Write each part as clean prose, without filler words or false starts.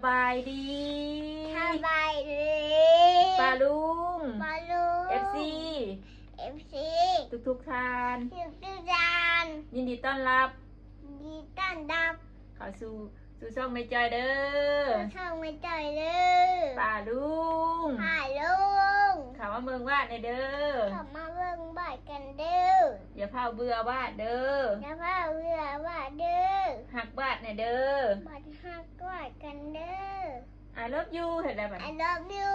บายดีสบายดีปาลุงปาลุง FC ทุกท่าน ทุกจาน ยินดีต้อนรับ ดีต้อนรับ เข้าสู่ช่องไม่จอยเด้อ ช่องไม่จ่อยเลย ปาลุง ผ่าลุง ข่าวว่าเมืองวาดในเด้อ ขับมาเบิ่งบ่ายกันเด้อ อย่าเผาเบื่อวาดเด้อ อย่าพาเรือว่าเด้อ หักวาดในเด้อ บัดหักบ่ายกันเด้อ I love you เห็นได้ปะ I love you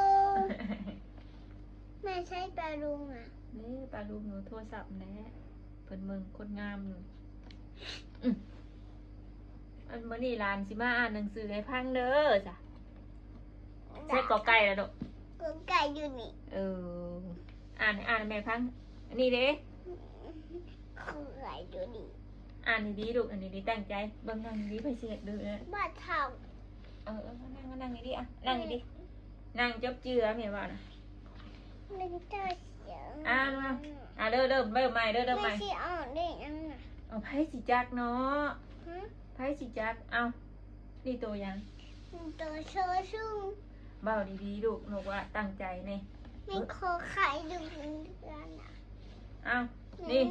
แม่ใช่ปลาลุงอ่ะ นี่ปาลุงหนูโทรศัพท์แน่เพิ่นเมืองคนงามอยู่อันมื้อนี้หลานสิมาอ่านหนังสือให้พังเด้อจ้ะใช่กอไก่แล้วดอก กูไก่อยู่นี่ อ่านแม่พังอันนี้เด้ กูไก่อยู่นี่ อ่านดีๆลูกอันนี้ดีตั้งใจเบิ่งนั่งดีไปเสียดูนะ บ้านเท่า นั่งดีๆอ่ะนั่งดีๆนั่งจบเจือแม่ว่านะ เล่นเจ้าเสียง เริ่มใหม่เริ่มใหม่ ไม่ใช่อ่อนได้ยังไง เอาไผสิจักเนาะ ฮะ ไผสิจักเอานี่ตัวยัง ตัวเชื่อซึ่ง เบาดีๆลูกนกว่าตั้งใจนี่ ไม่ขอขายดูเดือนอ่ะ เอานี่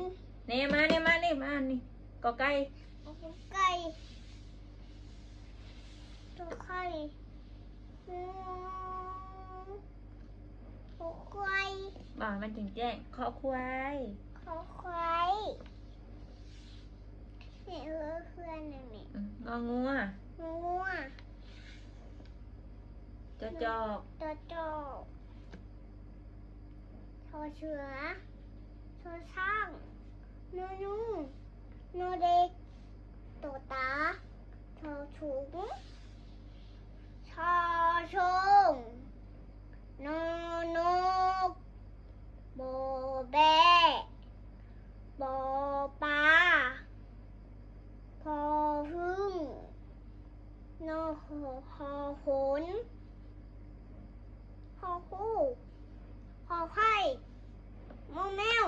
มานี่กอไก่ ไก่ตัวไข่ตัวควาย บ่ามันจึงแจ้งขอควาย ขอควายนี่เพื่อนนี่ งองัว งัว จอจอก ตัวโตทอเชือทอช่างนอนุ่งนอเด็กตัวตาทอถุงชอชงนอนกโบแบโบปลาพอพึ่งนอหอขนพอคู่พอไข่มอแมว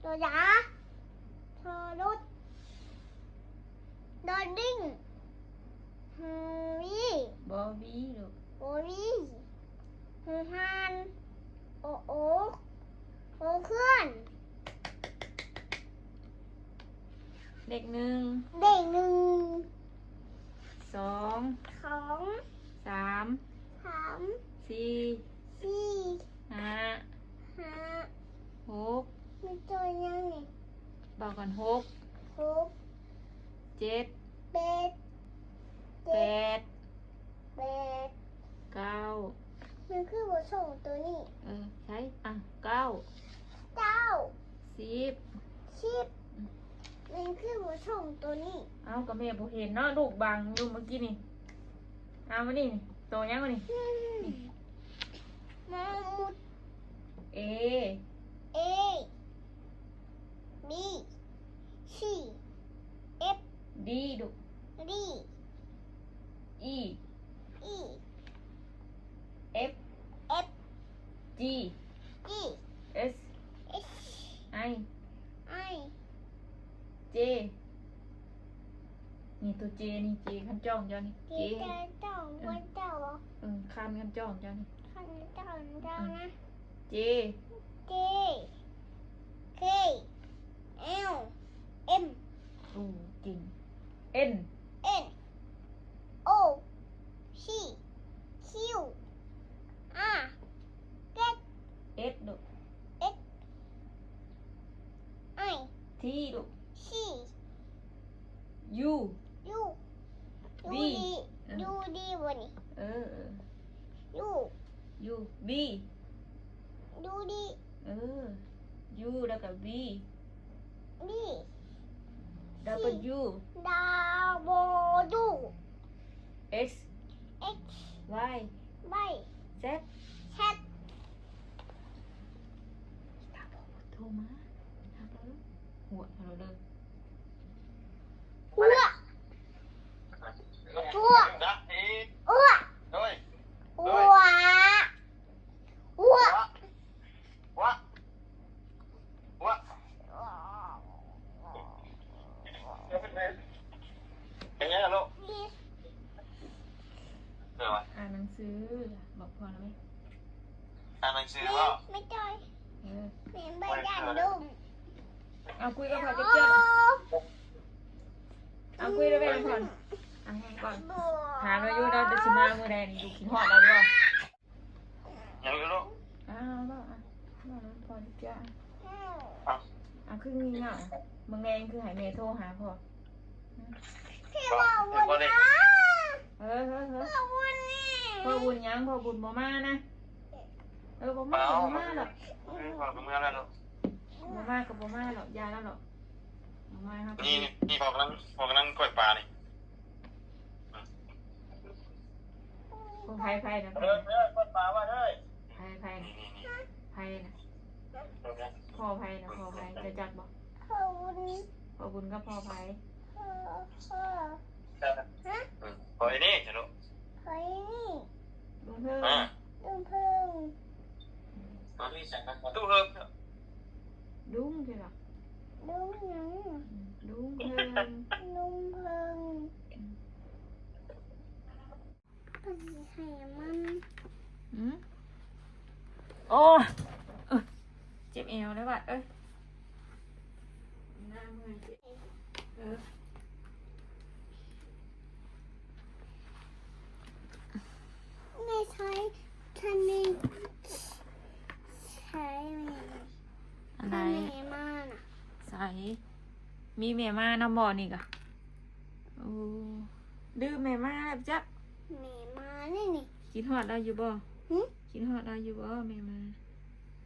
ตัวยาเธอรถดอดิ้งฮูวี บอบี้ลูก โอวีฮูฮานโอโอโอเคลื่อน เด็กหนึ่ง เด็กหนึ่ง สอง สอง สาม สาม สี่ สี่ ห้า ห้า หก มีตัวยังไง บอกก่อนหก หก เจ็ด แปด แปด แปด เก้า มันคือบทส่งตัวนี้ ใช่เก้า เก้า สิบ สิบมันคือบทส่งตัวนี้ เอากับแม่บ่เห็นเนาะลูกบางอยู่เมื่อกี้นี่เอามานี่โตยังมานี่ มามุด เอ A B C F ดีลูก D อี E F F G G S H I I J นี่ตัว J นี่ J ขันจ้องเจ้านี่ J เจ้าวันเจ้าเหรอ ข้ามขันจ้องเจ้านี่ ขันเจ้านะ J J K L M จริง N N O C Q R S ลูก S I T ลูก C U U B ดูดีวันนี้ U U B ดูดี U แล้วก็ B ดี W ดาวโบดู X X Y ใบ Z แชท ตาบอกโทรมาหาเราหัวเราเลย หัวหัว นะอี หัว ด้วย หัวหัว วะวะเป็นไงล่ะลูก เออวะ อ่านหนังสือบอกพอแล้วไหม อ่านหนังสือ แม่ ว่า ไม่จอย เออ แม่ไม่ได้ดุม เอาคุยกับพ่อจะเจ้าเอาคุยด้วยแม่ก่อนเอาให้ก่อนถามเราอยู่เราจะสิมาเมื่อใดนี่ดูกินหอดเราด้วย ยังไม่รู้ อ้าวบ้าอ่ะบ้าแล้วพ่อจะเจ้า อ่ะ เอาคืองี้เนาะมึงแดงคือใหายเมย์โทรหาพ่อ พี่ว่าวันนะ เออ วันนี้ พ่อบุญยังพ่อบุญบ่มานะบ่ เป มา ล่า บ่ มั มาน หรอก พอเป็นเมื่อแล้วเนาะ บ่มากับบ่มาหรอกยาแล้วหรอกบ่มาครับ นี่พอกำลังกล้วยปลานี่ พวกไผ่นะ กล้วยปลาว่าเฮ้ย ไผ่นะไผ่นะพ่อไผ่นะพ่อไผ่จะจักบ่ วันนี้ พ่อบุญกับพ่อไผ่ พอไอ้นี่จะรู้ เฮ้ยนี่ ลุงเพิ่ง ดุมพึ่ง ตู้เฮิร์บ ดุ้งใช่หรอ ดุมยัง ดุ้งเพิ่ง ดุมพึ่งก็จะให้มัน โอ้เจ็บเอวเลยว่ะเอ้ยหน้ามือเจ็บเออ ไม่ใช้ทันนี้ใช้ไหม อะไร ทันนี้มาน่ะ ใส่มีแม่มาน้ำบ่อนี่กะโอ้ดื้อแม่มาแล้วจ๊ะ แม่มานี่นี่ คิดฮอดเราอยู่บ่ หึ คิดฮอดเราอยู่บ่แม่มา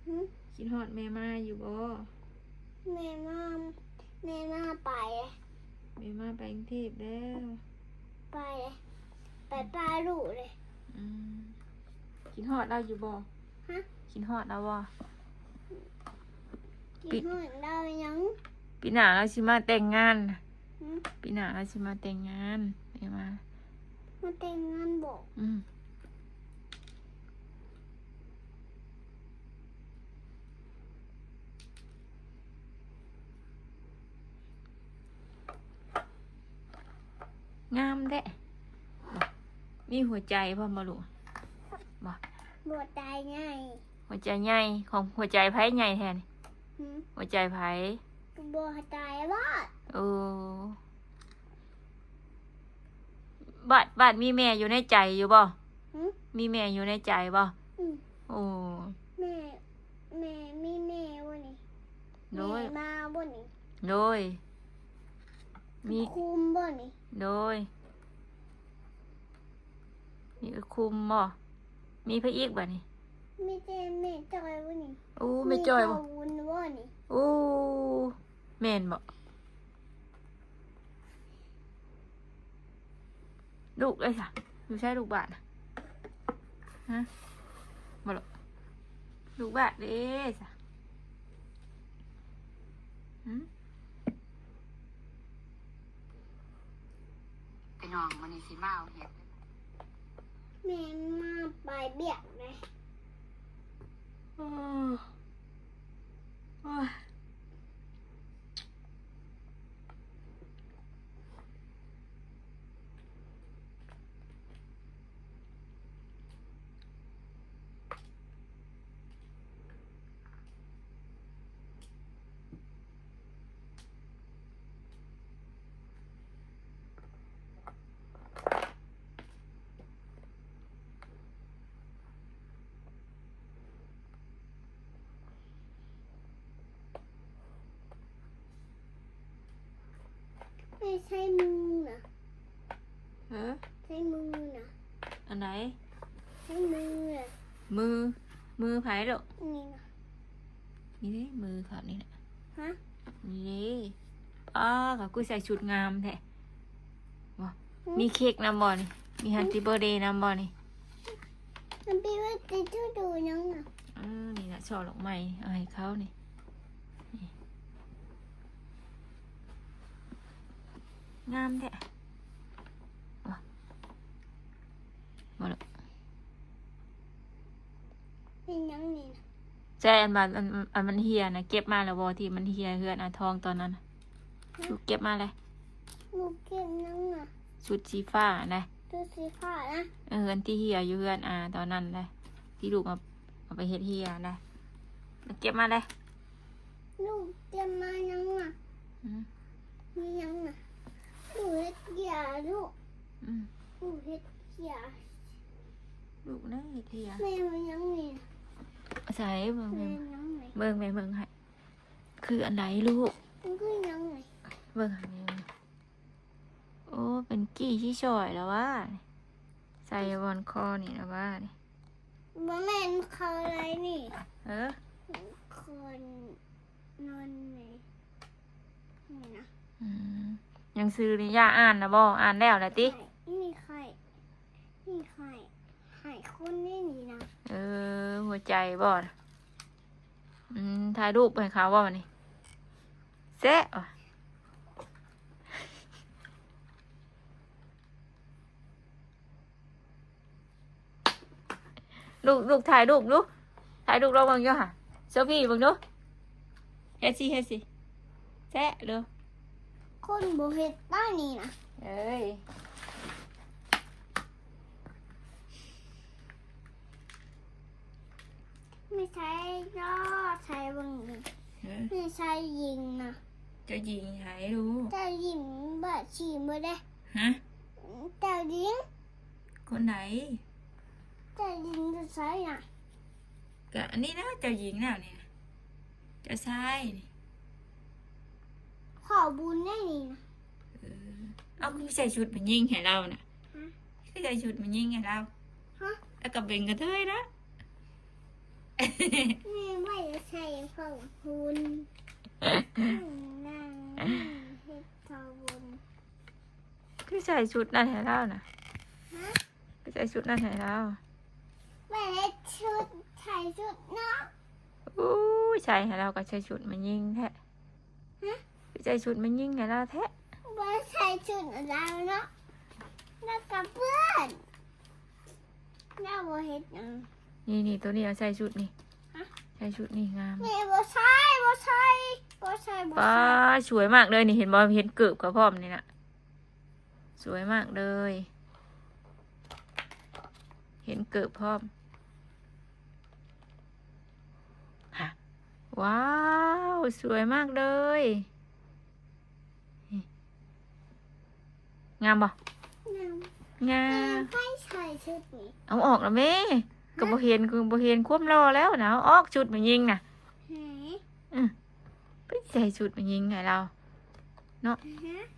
หึ คิดฮอดแม่มาอยู่บ่ แม่มาแม่มาไปเลย แม่มาไปกรุงเทพแล้ว ไปเลยไปปลาลูกเลย อืมคิดฮอดเราอยู่บ่ ฮะ คิดฮอดเราบ่ กินหอยดาวยัง ปีหน้าเราสิมาแต่งงานน่ะ หึ ปีหน้าเราสิมาแต่งงานแม่มา มาแต่งงานบอก อืมงามแท้บ่มีหัวใจพ่อมาลูกบ่ บวชตายง่าย หัวใจใหญ่ของหัวใจไผใหญ่แทน หึ หัวใจไผ บวชตายบ้า โอ้บัดมีแม่อยู่ในใจอยู่บ่ หึ มีแม่อยู่ในใจบ่ อืม โอ้ แม่มีแม่วันนี้ โดย แม่มาวันนี้ โดยมี คุมวันนี้ โดยมีคุมบ่มีพระอีกบ่นี่ มีแต่แม่จอยวันนี้ โอ้ไม่จ้อยบ่ มีเจ้าวุ้นวันนี้ โอ้แม่นบ่ลูกเลยค่ะอยู่ใช่ลูกบ้านน่ะฮะบ่หรอกลูกบ้านเด้จ้ะหืม ไปน้องมันนี่สิมาเอาเห็ด แม่มาไปเบียกเลย โอ้โอ้ยไม่ใช่มือนะ เออ ใช้มือนะ อันไหน ใช้มือนะ มือไผดอก นี่นะ นี่เด้มือเขานี่แหละ ฮะ นี่เด้เขากูใส่ชุดงามแท้บ่มีเค้กนำบ่นี่มีแฮปปี้เบิร์ธเดย์นำบ่นี่ มันเป็นว่าจะช่วยดูยังนะ นี่นะช่อดอกไม้เอาให้เขานี่นี่งามแท้บ่บ่หรอก เป็นยังนี่นะ ใจอันมันเฮียนะเก็บมาแล้วบ่ที่มันเฮียเฮือนอาทองตอนนั้นน่ะลูกเก็บมาเลย ลูกเก็บยังนะ ชุดสีฟ้านะ ตัวสีฟ้านะ อันที่เฮียอยู่เพื่อนตอนนั้นเลยที่ลูกเอาไปเฮ็ดเฮียนะแล้วเก็บมาเลย ลูกเตรียมมายังอ่ะ อืม มียังอ่ะลูกเฮ็ดยาลูก อืม ลูกเฮ็ดยา ลูกได้เฮ็ดเฮีย แม่มันยังมี ใส่เบิ่ง แม่ เบิ่ง ยังไง เบิ่งแม่เบิ่งให้คืออันไหนลูก มันก็ยังไง เบิ่งให้แม่เบิ่งโอ้เป็นกี้ที่ช่อยแล้วว่าใส่บอนคอนี่แล้วว่านี่ บ่แม่นเขาอะไรนี่ อ คนนอนนี่นี่นะ อืมยังซื้อนี่ย่าอ่านนะบ่อ่านแล้วนะติ นี่ใครนี่ใครหายคนนี่นี่นะ หัวใจบ่น่ะถ่ายรูปให้เขาว่ามันนี่แซะว่ะลูกถ่ายรูปดูถ่ายรูปเราเบิ่งอยู่ห่ะโซฟี่เบิ่งดูเฮ็ดสิแซะเด้อ คนบ่เฮ็ดได้นี่นะ เอ้ย ไม่ใช่ยอดใช้เบังนี่ไม่ใช่ยิงนะ จะยิงให้ดู แต่ยิงบะฉีบ่ได้ ฮะ แต่ยิง คนไหน แต่ยิงจะใช้น่ะ กะอันนี้นะเจ้าหญิงแล้วเนี่ยเจ้าชายนี่ ขอบุญได้นี่นะ เอาคือใส่ชุดมันยิงให้เราน่ะ ฮะ คือใส่ชุดมันยิงให้เรา ฮะ แล้วก็เป็นกระเทยนะ แม่ไม่ได้ใช้ขอบุญนั่งเฮ็ดขอบุญ คือใส่ชุดนั่นให้เราน่ะ ฮะ คือใส่ชุดนั่นให้เรา แม่ได้ชุดใส่ชุดเนาะ อู้ใส่ให้เราก็ใส่ชุดมันยิงแท้ ฮะ คือใส่ชุดมันยิงให้เราแท้ บ่ใส่ชุดอะไรเนาะแล้วกับเพื่อนแล้วบ่เฮ็ดหยัง นี่ตัวนี้เอาใส่ชุดนี่ ฮะ ใส่ชุดนี่งาม แม่บ่ใช่บ่ใช่บ่ใช่บ่ ป้า ใช่ สวยมากเลยนี่เห็นบ่เห็นเกือบกับพร้อมนี่น่ะสวยมากเลย เห็นเกือบพร้อมฮะว้าวสวยมากเลยนี่งามบ่ ยัง งา แม่ ม ไม่ใส่ชุดนี้ เอาออกแล้วแม่ก็บ่เห็นควบรอแล้วนะเอาออกชุดมันยิงน่ะ หา ไปใส่ชุดมันยิงให้เรา ฮะ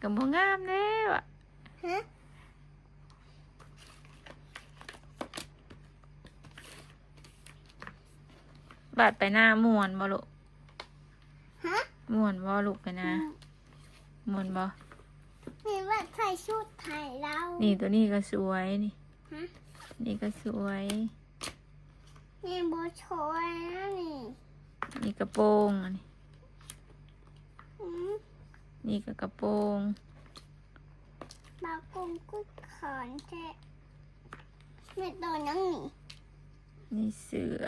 ก็บ่งามแล้วอะ ฮะ บาดไปหน้าม่วนบ่ลูก ฮะ ม่วนบ่ลูกไปหน้าม่วนบ่ แม่ว่าใส่ชุดไทยเรา นี่ตัวนี้ก็สวยนี่ ฮะ นี่ก็สวย แม่บ่โชยนะนี่ นี่กระโปรงอันนี้ อืม นี่ก็กระโปรง บากงกุดขอนแท้แม่ตัวยังนี่ นี่เสือ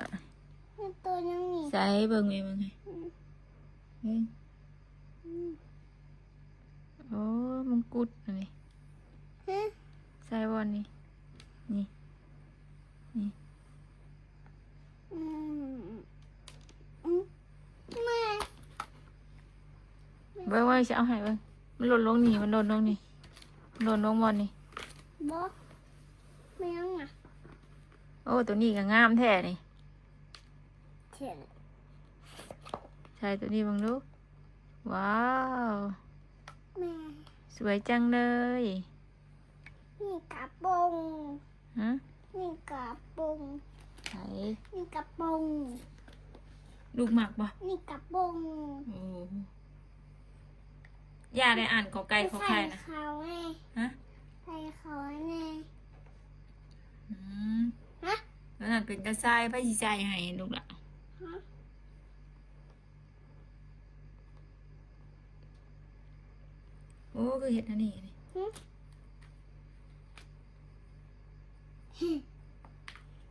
แม่ตัวยังนี่ ใส่เบิ่งแม่เบิ่งให้ อืม เบิ่ง อืม โอ้มงกุฎอันนี้ ฮะ ใส่บ่นี่นี่ อืมอืมแม่ เบิ่งว่าจะเอาให้เบิ่งมันหล่นลงนี่มันหล่นลงนี่มันหล่นลงบ่นี่ บ่แม่ยังอ่ะ โอ้ตัวนี้ก็งามแท้นี่ เถียน ใส่ตัวนี้เบิ่งดูว้าว แม่ สวยจังเลย นี่กระโปรง ฮะ นี่กระโปรง ใส่ นี่กระโปรง ลูกหมักบ่ นี่กระโปรง โอ้ย่าได้อ่านขอไก่ขอไข่นะ ใส่เขาไง ฮะ ใส่เขาไง อืม ฮะ แล้วนั่นเป็นกระชายพระสิใส่ให้ลูกละ ฮะ โอ้คือเห็ดอันนี้นี่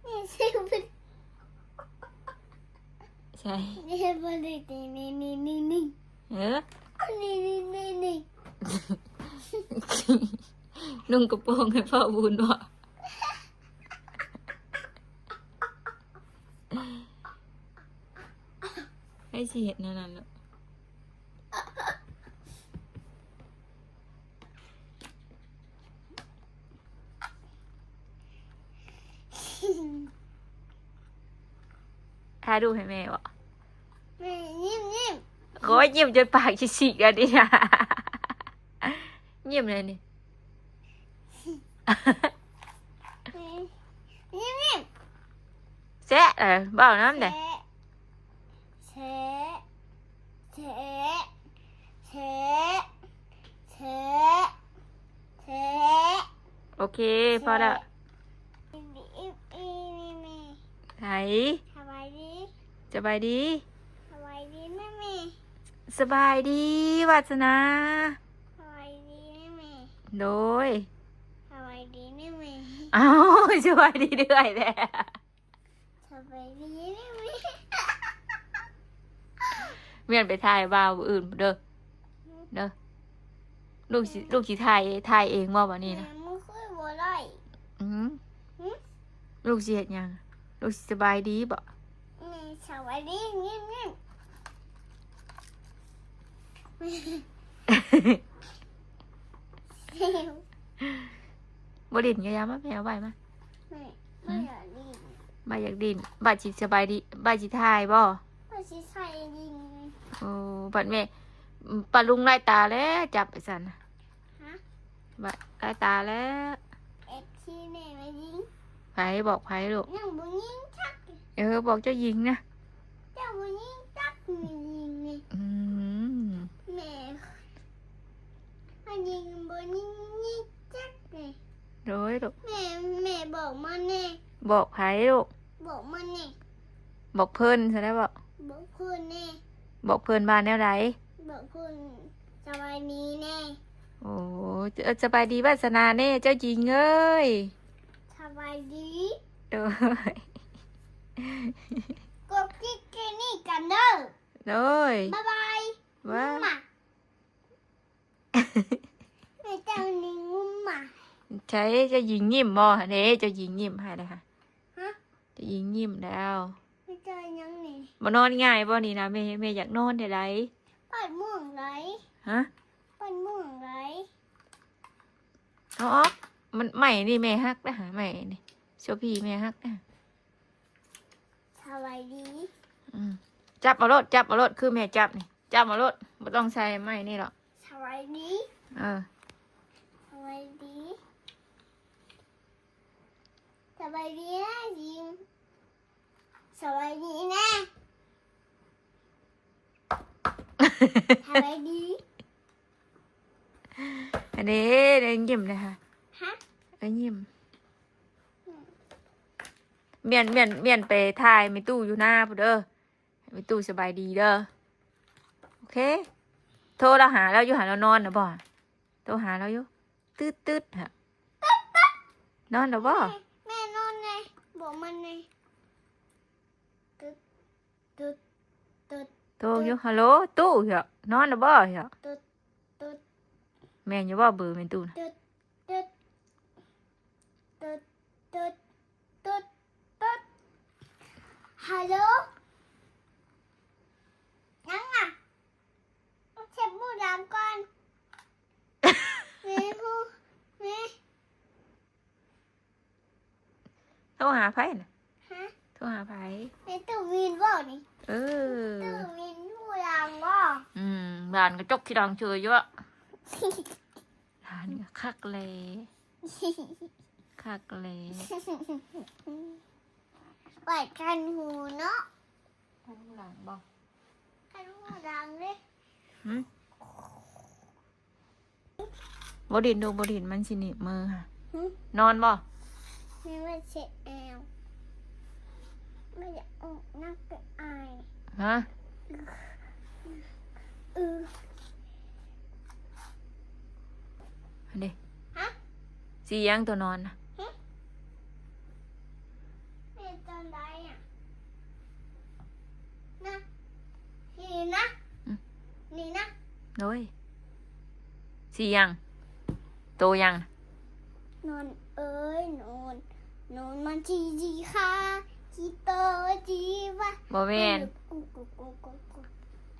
นี่สิเป็น ใช่ นี่เป็นนี่นี่นี่นี่ เออ นี่นี่นี่นี่ นุ่งกระโปรงให้พ่อบุญบ่ให้สิเห็ดนั่นน่ะเนาะถ่ายรูปให้แม่บ่ แม่ยิ้มยิ้ม โอ้ยยิ้มจนปากฉีกๆอ่ะดินะยิ้มเลยนี่ ยิ้มยิ้ม แซะเบ้าน้ำเด้ เชะเชะเชะเชะเชะ โอเคพอละ อีมี ไหน สบายดี สบายดี สบายดีแม่แม่ สบายดีวาสนา สบายดีแม่ โดย สบายดีแม่แม่ อ้าวสบายดีเรื่อยแหละ สบายดีแม่แม่ เมียนไปถ่ายบ่าวอื่นเด้อเด้อลูกสิถ่ายเองว่าวันนี้นะ แม่มึงคุยบ่ได้ อืม หืม ลูกสิเฮ็ดหยังลูกสิสบายดีบ่ แม่สบายดียิ้มยิ้มแม่ บ่ดินก็ยามาแมวไว้มา แม่ไม่อยากดี บ่อยากดินบ่สิสบายดีบ่สิถ่ายบ่ ว่าสิใส่ดิน โอ้บัดแม่ปลาลุงไล่ตาแล้วจับไปสั่นน่ะ ฮะ บัดไล่ตาแล้ว เอ็กที่แม่มายิง ไผบอกไผลูก ยังบ่ยิงชัก บอกเจ้าหญิงนะ เจ้าบ่ยิงชักมียิงนี่ อืม แม่มายิงบ่ยิงยิงชักนี่ โดยลูก แม่บอกมันแน่ บอกไผลูก บอกมันแน่ บอกเพิ่นซะแล้วบอก บอกเพื่อนแน่ บอกเพิ่นบ้านแนวใด บอกเพื่อนสบายดีแน่ โอ้สบายดีวาสนาแน่เจ้าหญิงเอ้ย สบายดี โดย กดคลิกแค่นี้กันเด้อ โดย บ๊ายบาย ว่า มาแม่เจ้านี่งุ้มมา ใช้เจ้าหญิงยิ้มบ่เด้เจ้าหญิงยิ้มให้เลยค่ะ ฮะ เจ้าหญิงยิ้มแล้ว แม่เจ้ายังนี่ มานอนง่ายบ่นี่นะแม่อยากนอนได้ไร ปัดม่วงไร ฮะ ปัดม่วงไร เอาออกมันใหม่นี่แม่ฮักนะหาใหม่นี่โชพี่แม่ฮักนะ สบายดี อืมจับเอารถคือแม่จับนี่จับเอารถไม่ต้องใส่ใหม่นี่หรอก สบายดี เออ สบายดีสบายดีนะยิงสบายดีนะสบายดี อันนี้เดินยิ้มเลยค่ะ ฮะ เอ้ยยิ้มเมียนไปถ่ายมีตู้อยู่หน้าพุ่นเด้อมีตู้สบายดีเด้อโอเคโทรเราหาเราอยู่หาเรานอนนะบ่โทรหาเราอยู่ตืดฮะนอนหรือบ่ แม่นอนไงบอกมันไงตึ๊ดตึ๊ดตึ๊ด โทรอยู่ฮัลโหลตู้เหรอนอนหรือบ่เหรอ ตึ๊ดตึ๊ด แม่นอยู่บ่เบอร์เป็นตู้นะ ตึ๊ดตึ๊ดตึ๊ดตึ๊ดตึ๊ดตึ๊ดฮัลโหลยังอ่ะเช็ดบูดำก่อนแม่พูแม่ โทรหาไผน่ะ ฮะ โทรหาไผ แม่ตู้วินบ่นี่ เออ ตู้วินผู้ดำบ่ บ้านกระจกที่ดังเชยเยอะร้านก็คักเลยคักเลย เปิดกันหูเนาะ ข้างหลังบ่ กันหูดังเลย บ่ดินดูบ่ดินมันสิหนีบมือค่ะ หึ นอนบ่ แม่มาเช็ดแอวไม่อยากออกนักก็อาย ฮะ เออ อันนี้ ฮะ สิยังตัวนอนนะ แม่ตอนใดอ่ะนะนี่นะนี่นะ โดยสิยังโตยัง ฮ นอนเอ้ยนอนนอนมันจีจีค่ะจีโตจีวะ บ่แม่น กุ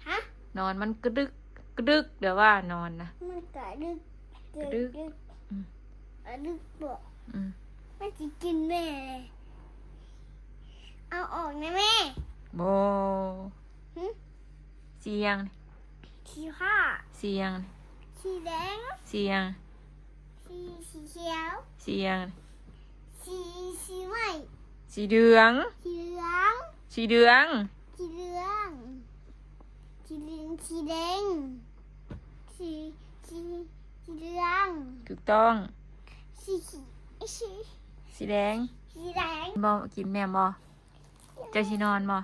ฮะ นอนมันกระดึกกระดึกเดี๋ยวว่านอนนะ มันกระดึก กระดึก อืม กระดึกบอก อืม มันจะกินแม่เลยเอาออกนะแม่ โบ หึ เสียง สีผ้า เสียง สีแดง เสียง สีเขียว เสียง สีไหม สีเหลือง สีเหลือง สีเหลือง สีเหลืองสีเหลืองสีแดงสีเหลือง ถูกต้อง สีสี สีแดง สีแดง บอกินแม่บอเจ้าชีนอนบอ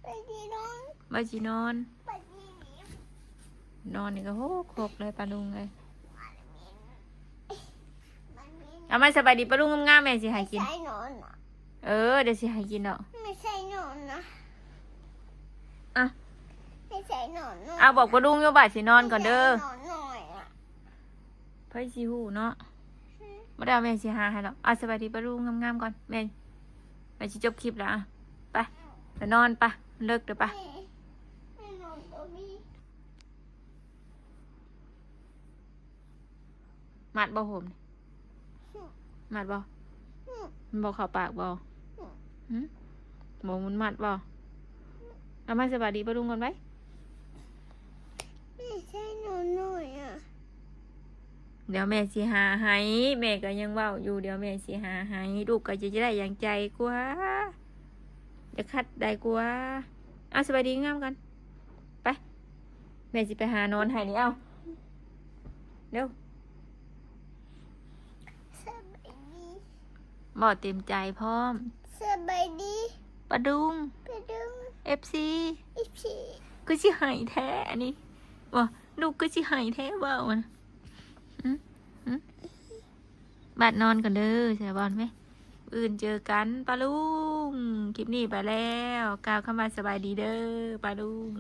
ไปดีน้อง บ่ชีนอน ไปดีหนี นอนนี่ก็โคกเลยปลาลุงเลย มันมี เอามาสบายดีปลาลุงงามๆแม่สิให้กิน ใช่นอนนะ เออเดี๋ยวสิให้กินเนาะ ไม่ใช่นอนนะ อ่ะ ไม่ใช่นอนนะ เอาบอกปลาลุงโยบ่ายสินอนก่อนเด้อ ไม่ใช่นอนหน่อยอ่ะ ไผสิฮู้เนาะบ่ได้เอาแม่สิหาให้หรอกเอาสบายดีปลาลุงงามๆก่อนแม่สิจบคลิปแล้วอ่ะไปไปนอนไปเลิกเด้อไป ไม่นอนตัวนี้ มัดบ่ผมนี่มัดบ่มันบ่เข้าปากบ่หึบ่มันมัดบ่เอามาสบายดีปลาลุงก่อนไว้ ไม่ใช่นอนหน่อยอ่ะ เดี๋ยวแม่สิหาให้แม่ก็ยังเว้าอยู่เดี๋ยวแม่สิหาให้ลูกก็จะได้อย่างใจกว่าจะคัดได้กว่าเอาสบายดีงามกันไปแม่สิไปหานอนให้นี่เอาเร็ว สบายดี บ่เต็มใจพร้อม สบายดี ปะดุง ไปดู FC อีพี ก็สิให้แท้อันนี้บ่ลูกก็สิให้แท้เว้ามันบัดนอนก่อนเด้อใช่บอลไหมอื่นเจอกันปาลุงคลิปนี้ไปแล้วกล่าวคำว่าสบายดีเด้อปาลุง